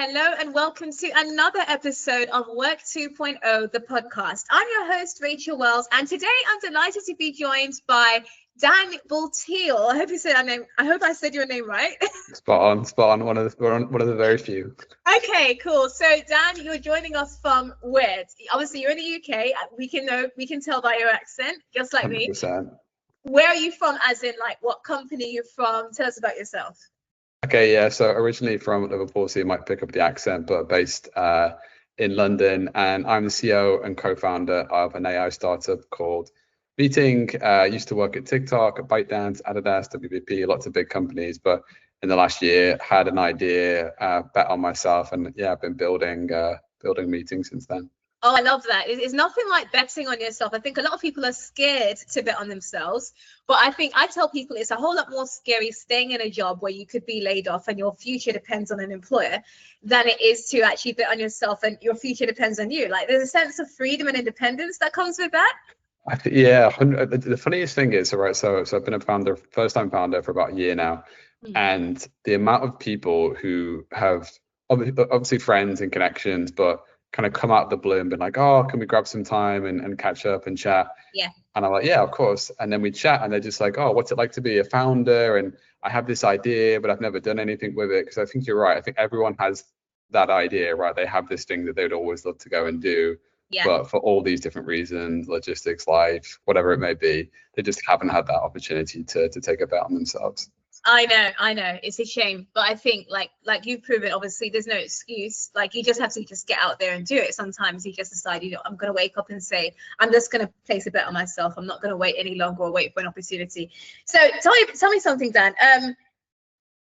Hello and welcome to another episode of Work 2.0, the podcast. I'm your host, Rachel Wells, and today I'm delighted to be joined by Dan Bulteel. I hope I said your name right. Spot on. One of the very few. Okay, cool. So Dan, you're joining us from where? Obviously, you're in the UK. We can tell by your accent, just like 100%. me. Where are you from? As in, like, what company you're from? Tell us about yourself. Okay, yeah. So originally from Liverpool, so you might pick up the accent, but based in London, and I'm the CEO and co-founder of an AI startup called Meet-Ting. Used to work at TikTok, at ByteDance, Adidas, WPP, lots of big companies, but in the last year had an idea, bet on myself, and yeah, I've been building Meet-Ting since then. Oh, I love that. It's nothing like betting on yourself. I think a lot of people are scared to bet on themselves, but I tell people it's a whole lot more scary staying in a job where you could be laid off and your future depends on an employer than it is to actually bet on yourself and your future depends on you. Like, there's a sense of freedom and independence that comes with that. Yeah, the funniest thing is, right, so I've been a first-time founder for about a year now, and the amount of people who have obviously friends and connections, but kind of come out of the blue and been like, oh, can we grab some time and catch up and chat? Yeah. And I'm like, yeah, of course. And then we chat and they're just like, oh, what's it like to be a founder? And I have this idea, but I've never done anything with it. Because I think you're right. I think everyone has that idea, right? They have this thing that they'd always love to go and do. Yeah. But for all these different reasons, logistics, life, whatever it may be, they just haven't had that opportunity to take a bet on themselves. I know. It's a shame. But I think like you've proven, obviously, there's no excuse. Like, you just have to just get out there and do it. Sometimes you just decide, I'm going to wake up and say, I'm just going to place a bet on myself. I'm not going to wait any longer or wait for an opportunity. So tell me something, Dan.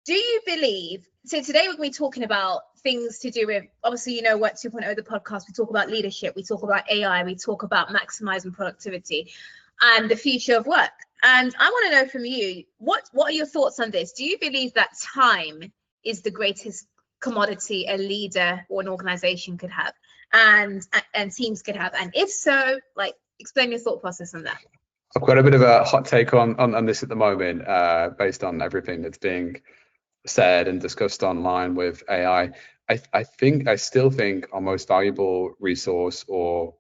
Do you believe, so today we're going to be talking about things to do with, obviously, Work 2.0, the podcast, we talk about leadership, we talk about AI, we talk about maximizing productivity and the future of work. And I want to know from you, what are your thoughts on this? Do you believe that time is the greatest commodity a leader or an organization could have and teams could have? And if so, like, explain your thought process on that. I've got a bit of a hot take on this at the moment, based on everything that's being said and discussed online with AI. I still think our most valuable resource or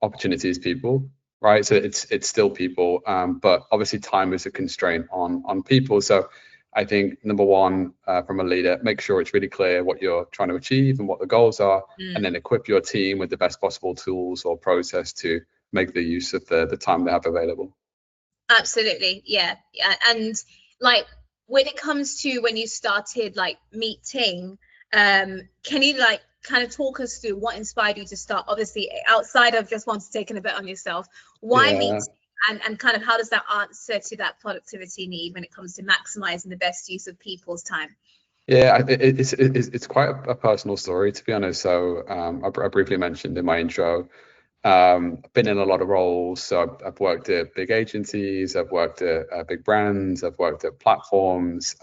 opportunity is people. Right, so it's still people, but obviously time is a constraint on people. So I think number one, from a leader, make sure it's really clear what you're trying to achieve and what the goals are, and then equip your team with the best possible tools or process to make the use of the time they have available. Absolutely, yeah. And like, when it comes to when you started like Meet-Ting, can you like kind of talk us through what inspired you to start, obviously outside of just wanting to take a bet on yourself, why Meet-Ting, and kind of how does that answer to that productivity need when it comes to maximizing the best use of people's time? Yeah, it's quite a personal story, to be honest. So I briefly mentioned in my intro, I've been in a lot of roles. So I've worked at big agencies, I've worked at big brands, I've worked at platforms,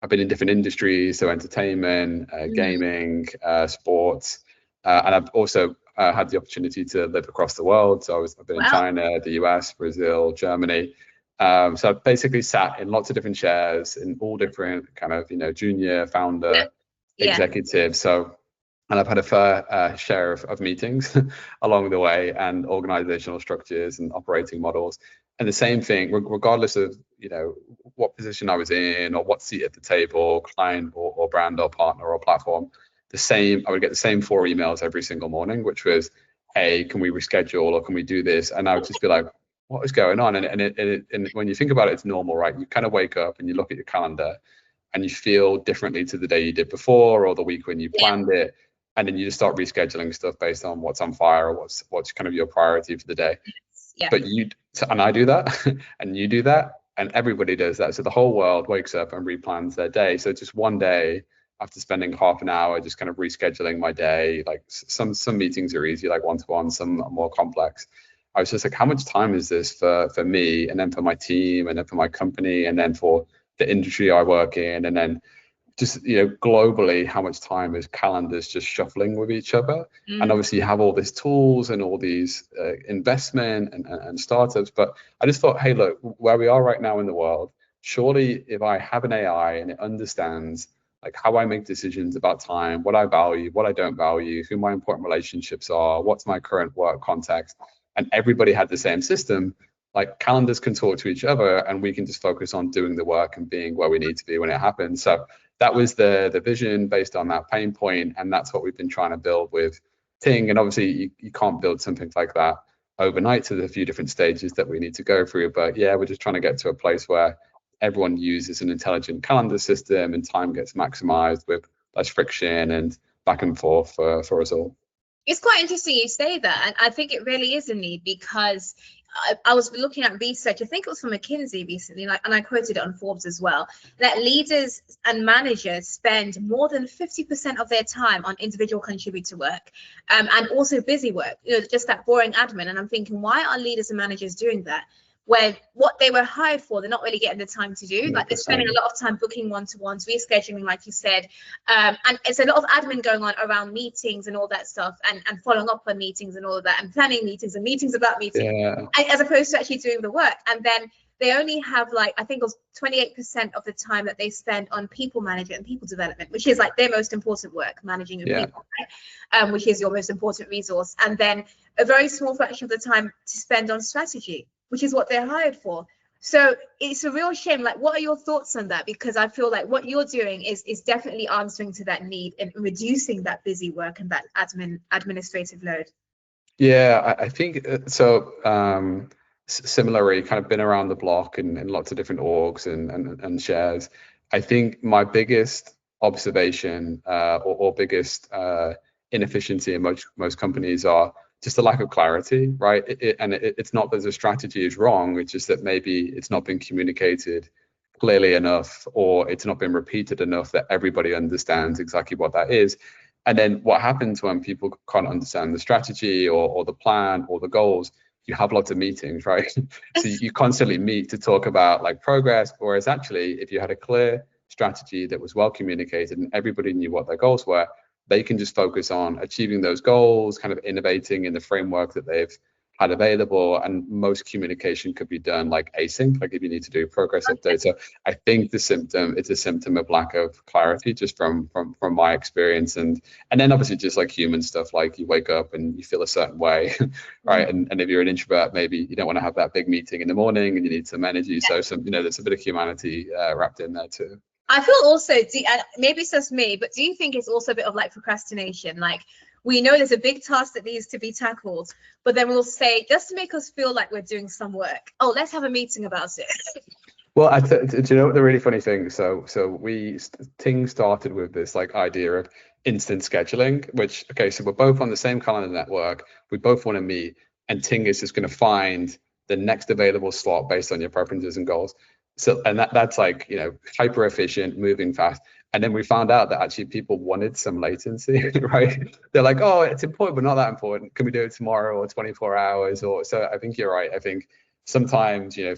I've been in different industries, so entertainment, gaming, sports, and I've also had the opportunity to live across the world. So I've been in China, the US, Brazil, Germany. So I've basically sat in lots of different chairs in all different kind of, junior, founder, executive. So, and I've had a fair share of meetings along the way, and organizational structures and operating models. And the same thing, regardless of, what position I was in or what seat at the table, client or brand or partner or platform, I would get the same 4 emails every single morning, which was, hey, can we reschedule or can we do this? And I would just be like, what is going on? And when you think about it, it's normal, right? You kind of wake up and you look at your calendar and you feel differently to the day you did before or the week when you planned it. And then you just start rescheduling stuff based on what's on fire or what's kind of your priority for the day. Yeah. But I do that and you do that and everybody does that. So the whole world wakes up and replans their day. So just one day, after spending half an hour just kind of rescheduling my day, like some meetings are easy, like one-to-one, some are more complex. I was just like, how much time is this for me, and then for my team, and then for my company, and then for the industry I work in, and then just, globally, how much time is calendars just shuffling with each other? And obviously you have all these tools and all these investment and startups. But I just thought, hey, look, where we are right now in the world, surely if I have an AI and it understands like how I make decisions about time, what I value, what I don't value, who my important relationships are, what's my current work context. And everybody had the same system. Like calendars can talk to each other and we can just focus on doing the work and being where we need to be when it happens. So that was the vision based on that pain point, and that's what we've been trying to build with Ting. And obviously you can't build something like that overnight, so there's a few different stages that we need to go through. But yeah, we're just trying to get to a place where everyone uses an intelligent calendar system and time gets maximized with less friction and back and forth for us all. It's quite interesting you say that, and I think it really is a need, because I was looking at research, I think it was from McKinsey recently, like, and I quoted it on Forbes as well, that leaders and managers spend more than 50% of their time on individual contributor work, and also busy work, just that boring admin. And I'm thinking, why are leaders and managers doing that when what they were hired for, they're not really getting the time to do? Like, they're spending a lot of time booking one-to-ones, rescheduling, like you said, and it's a lot of admin going on around meetings and all that stuff, and following up on meetings and all of that, and planning meetings and meetings about meetings, as opposed to actually doing the work. And then they only have, like, I think it was 28% of the time that they spend on people management and people development, which is like their most important work, managing your people, right? Which is your most important resource. And then a very small fraction of the time to spend on strategy, which is what they're hired for. So it's a real shame. Like, what are your thoughts on that? Because I feel like what you're doing is definitely answering to that need and reducing that busy work and that administrative load. Yeah, I think so. Similarly, kind of been around the block in lots of different orgs and shares. I think my biggest observation or biggest inefficiency in most companies are just a lack of clarity, right? It's not that the strategy is wrong, it's just that maybe it's not been communicated clearly enough, or it's not been repeated enough that everybody understands exactly what that is. And then what happens when people can't understand the strategy or the plan or the goals? You have lots of meetings, right? So you constantly meet to talk about like progress, whereas actually if you had a clear strategy that was well communicated and everybody knew what their goals were, they can just focus on achieving those goals, kind of innovating in the framework that they've had available, and most communication could be done like async, like if you need to do progress updates. So I think it's a symptom of lack of clarity, just from my experience, and then obviously just like human stuff, like you wake up and you feel a certain way, right? And if you're an introvert, maybe you don't want to have that big meeting in the morning and you need some energy. So there's a bit of humanity wrapped in there too. I feel also, and maybe it's just me, but do you think it's also a bit of like procrastination? Like, we know there's a big task that needs to be tackled, but then we'll say, just to make us feel like we're doing some work, oh, let's have a meeting about it. Well, do you know what the really funny thing? So Ting started with this like idea of instant scheduling, which, okay, so we're both on the same calendar network, we both want to meet, and Ting is just going to find the next available slot based on your preferences and goals. So, and that's like, hyper efficient, moving fast. And then we found out that actually people wanted some latency, right? They're like, oh, it's important, but not that important. Can we do it tomorrow or 24 hours? Or so I think you're right. I think sometimes, you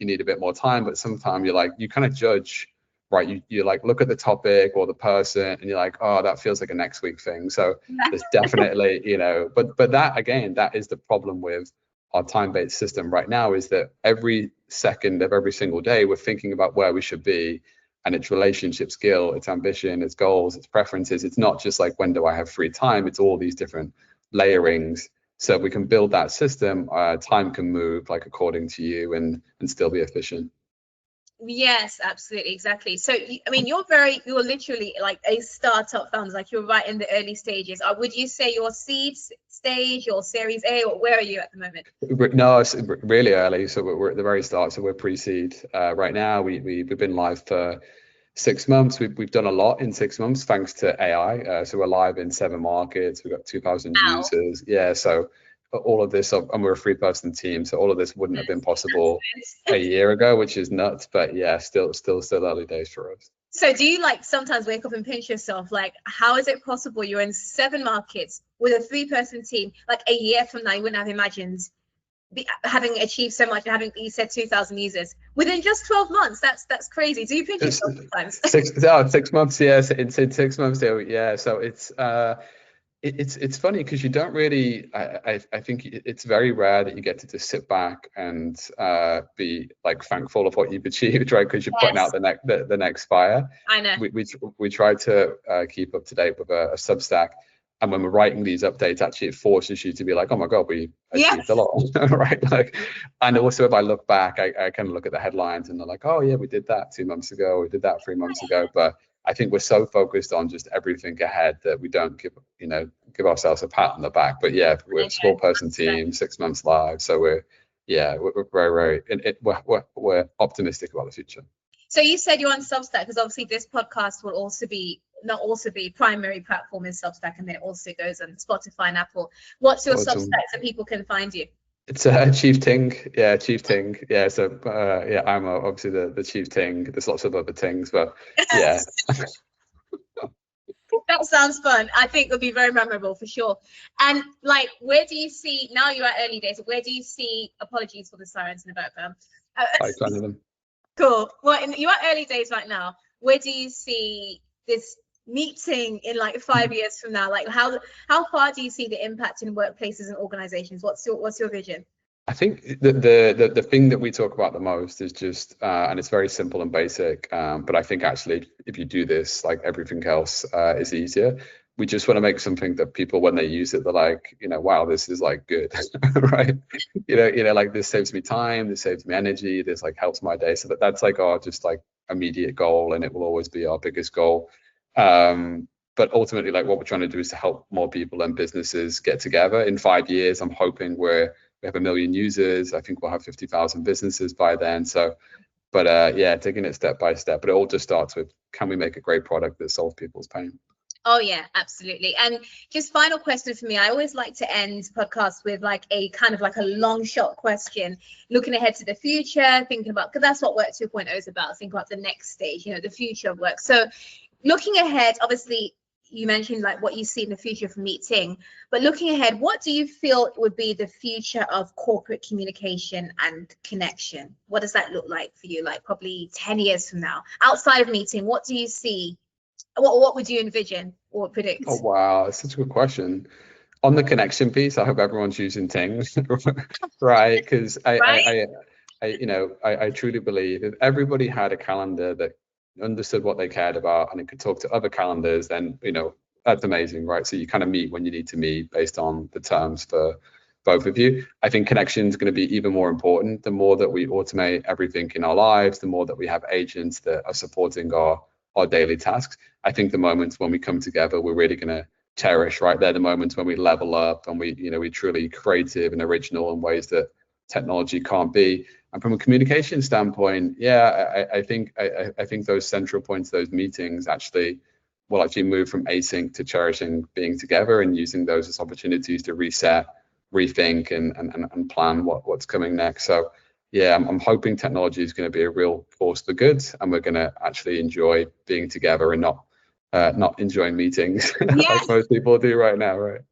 need a bit more time, but sometimes you kind of judge, right? You like look at the topic or the person and you're like, oh, that feels like a next week thing. So there's definitely, but that, again, that is the problem with our time-based system right now, is that every second of every single day we're thinking about where we should be, and its relationship skill, its ambition, its goals, its preferences. It's not just like, when do I have free time? It's all these different layerings. So we can build that system, time can move like according to you and still be efficient. Yes, absolutely, exactly. So I mean, you're literally like a startup founder, like you're right in the early stages. Would you say your seed stage, your series A, or where are you at the moment? No, it's really early, so we're at the very start. So we're pre-seed right now. We've been live for 6 months. We've done a lot in 6 months thanks to AI. So we're live in 7 markets. We've got 2,000 users. Yeah, so all of this, and we're a 3-person team, so all of this wouldn't have been possible a year ago, which is nuts. But yeah, still early days for us. So do you like sometimes wake up and pinch yourself, like, how is it possible you're in 7 markets with a 3-person team? Like, a year from now, you wouldn't have imagined having achieved so much and having, you said, 2,000 users within just 12 months. That's crazy. Do you pinch yourself sometimes? 6 months, yes. In 6 months, yeah. So it's It's funny because you don't really. I think it's very rare that you get to just sit back and be like thankful of what you've achieved, right? Because you're putting out Yes, the next fire. I know. We try to keep up to date with a Substack, and when we're writing these updates, actually it forces you to be like, oh my god, we Yeah, achieved a lot, right? Like, and also if I look back, I kind of look at the headlines and they're like, oh yeah, we did that 2 months ago, we did that 3 months ago, but I think we're so focused on just everything ahead that we don't give ourselves a pat on the back. But yeah, we're I a small person 100%. team, 6 months live, so we're very we're optimistic about the future. So you said you're on Substack because obviously this podcast will also be not also be primary platform is Substack, and then it also goes on Spotify and Apple. What's your Substack so people can find you? It's Chief-Ting, Chief Ting, So I'm obviously the Chief Ting. There's lots of other Tings, but yeah. That sounds fun. I think it'll be very memorable for sure. And like, where do you see now? You're at early days. Where do you see? Apologies for the sirens in the background. I found them. Cool. Well, you're at early days right now. Where do you see this Meet-Ting in like 5 years from now? Like, how far do you see the impact in workplaces and organizations? What's your vision? I think the thing that we talk about the most is just, and it's very simple and basic, but I think actually if you do this, like everything else is easier. We just want to make something that people, when they use it, they're like, wow, this is like good, right? Like this saves me time, this saves me energy, this like helps my day. So that's like our just like immediate goal, and it will always be our biggest goal. But ultimately, like what we're trying to do is to help more people and businesses get together. In 5 years, I'm hoping we have 1 million users. I think we'll have 50,000 businesses by then. So, but taking it step by step. But it all just starts with, can we make a great product that solves people's pain? Oh yeah, absolutely. And just final question for me. I always like to end podcasts with like a kind of like a long shot question, looking ahead to the future, thinking about, because that's what Work 2.0 is about. Think about the next stage, the future of work. So looking ahead, obviously you mentioned like what you see in the future for Meet-Ting, but looking ahead, what do you feel would be the future of corporate communication and connection? What does that look like for you? Like probably 10 years from now, outside of Meet-Ting, what do you see? What would you envision or predict? Oh wow, that's such a good question. On the connection piece, I hope everyone's using Ting, right? Because I truly believe if everybody had a calendar that understood what they cared about and it could talk to other calendars, then that's amazing, right? So you kind of meet when you need to meet based on the terms for both of you. I think connection is going to be even more important. The more that we automate everything in our lives, the more that we have agents that are supporting our daily tasks. I think the moments when we come together, we're really going to cherish, right? They're the moments when we level up and we truly creative and original in ways that technology can't be. And from a communication standpoint, I think those central points, those meetings actually will actually move from async to cherishing being together and using those as opportunities to reset, rethink, and plan what's coming next. So yeah, I'm hoping technology is going to be a real force for good, and we're going to actually enjoy being together and not enjoying meetings like most people do right now, right?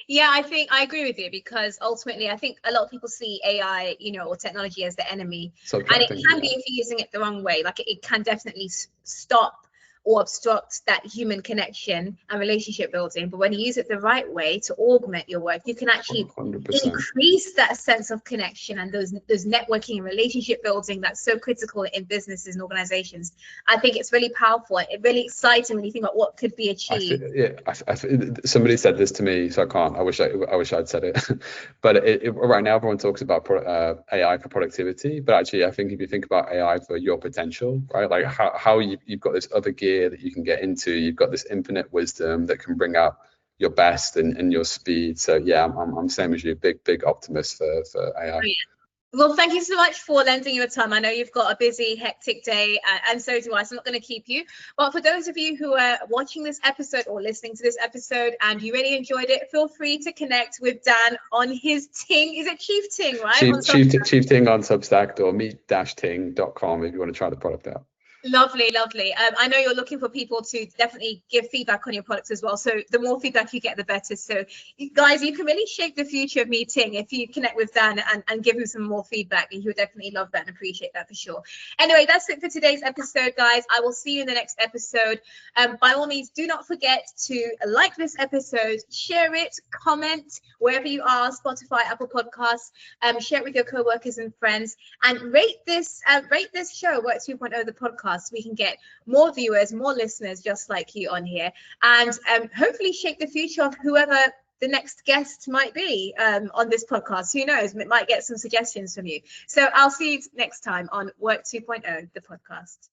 Yeah, I think I agree with you, because ultimately I think a lot of people see AI, or technology as the enemy, and it can be if you're using it the wrong way. Like it can definitely stop or obstruct that human connection and relationship building. But when you use it the right way to augment your work, you can actually 100% increase that sense of connection and those networking and relationship building that's so critical in businesses and organizations. I think it's really powerful. It's really exciting when you think about what could be achieved. Somebody said this to me, so I can't. I wish I'd said it. But right now everyone talks about AI for productivity, but actually I think if you think about AI for your potential, right? Like how you've got this other gear that you can get into, you've got this infinite wisdom that can bring out your best and your speed. So yeah, I'm same as you, big optimist for AI. Well, thank you so much for lending your time. I know you've got a busy, hectic day, and so do I, so I'm not going to keep you. But for those of you who are watching this episode or listening to this episode and you really enjoyed it, feel free to connect with Dan on his Ting. Is it Chief Ting, right? Chief Ting on Substack or meet-ting.com if you want to try the product out. Lovely, lovely. I know you're looking for people to definitely give feedback on your products as well. So the more feedback you get, the better. So guys, you can really shape the future of Meet-Ting if you connect with Dan and give him some more feedback. He would definitely love that and appreciate that for sure. Anyway, that's it for today's episode, guys. I will see you in the next episode. By all means, do not forget to like this episode, share it, comment wherever you are, Spotify, Apple Podcasts, share it with your co-workers and friends, and rate this show, Work 2.0, the podcast. So we can get more viewers, more listeners just like you on here, and hopefully shape the future of whoever the next guest might be on this podcast. Who knows? It might get some suggestions from you. So I'll see you next time on Work 2.0, the podcast.